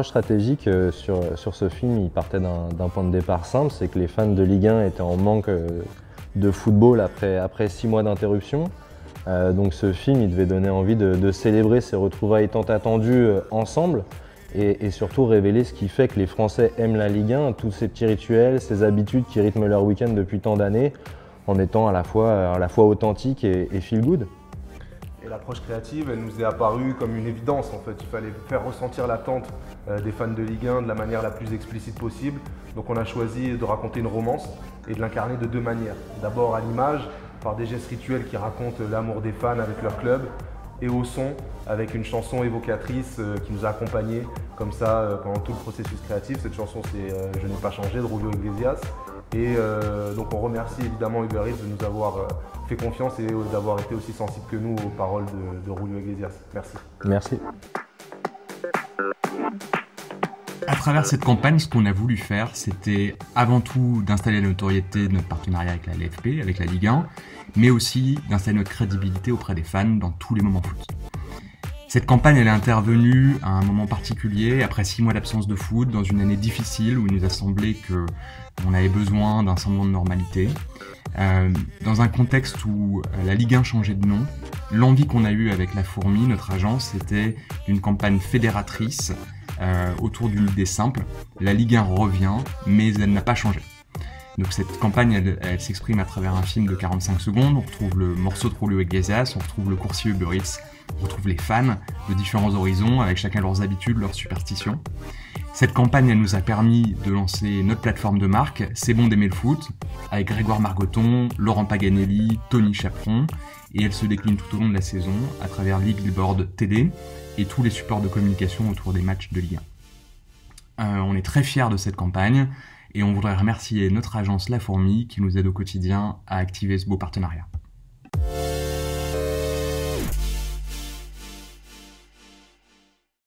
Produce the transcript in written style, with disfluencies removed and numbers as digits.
l'approche stratégique sur ce film, il partait d'un point de départ simple, c'est que les fans de Ligue 1 étaient en manque de football après 6 mois d'interruption. Donc ce film, il devait donner envie de célébrer ces retrouvailles tant attendues ensemble et surtout révéler ce qui fait que les Français aiment la Ligue 1, tous ces petits rituels, ces habitudes qui rythment leur week-end depuis tant d'années, en étant à la fois authentique et feel good. Et l'approche créative, elle nous est apparue comme une évidence en fait. Il fallait faire ressentir l'attente des fans de Ligue 1 de la manière la plus explicite possible. Donc on a choisi de raconter une romance et de l'incarner de deux manières. D'abord à l'image, par des gestes rituels qui racontent l'amour des fans avec leur club, et au son, avec une chanson évocatrice qui nous a accompagnés comme ça pendant tout le processus créatif. Cette chanson, c'est Je n'ai pas changé de Julio Iglesias. Et donc on remercie évidemment Uber Eats de nous avoir fait confiance et d'avoir été aussi sensible que nous aux paroles de Julio Iglesias. Merci. Merci. À travers cette campagne, ce qu'on a voulu faire, c'était avant tout d'installer la notoriété de notre partenariat avec la LFP, avec la Ligue 1, mais aussi d'installer notre crédibilité auprès des fans dans tous les moments foot. Cette campagne, elle est intervenue à un moment particulier, après 6 mois d'absence de foot, dans une année difficile où il nous a semblé qu'on avait besoin d'un semblant de normalité. Dans un contexte où la Ligue 1 changeait de nom, l'envie qu'on a eue avec La Fourmi, notre agence, c'était d'une campagne fédératrice autour d'une idée simple. La Ligue 1 revient, mais elle n'a pas changé. Donc cette campagne, elle s'exprime à travers un film de 45 secondes. On retrouve le morceau de Julio Iglesias, on retrouve le coursier Uber Eats, on retrouve les fans de différents horizons, avec chacun leurs habitudes, leurs superstitions. Cette campagne, elle nous a permis de lancer notre plateforme de marque, C'est bon d'aimer le foot, avec Grégoire Margoton, Laurent Paganelli, Tony Chaperon, et elle se décline tout au long de la saison à travers les billboards télé et tous les supports de communication autour des matchs de Ligue 1. On est très fiers de cette campagne et on voudrait remercier notre agence La Fourmi qui nous aide au quotidien à activer ce beau partenariat.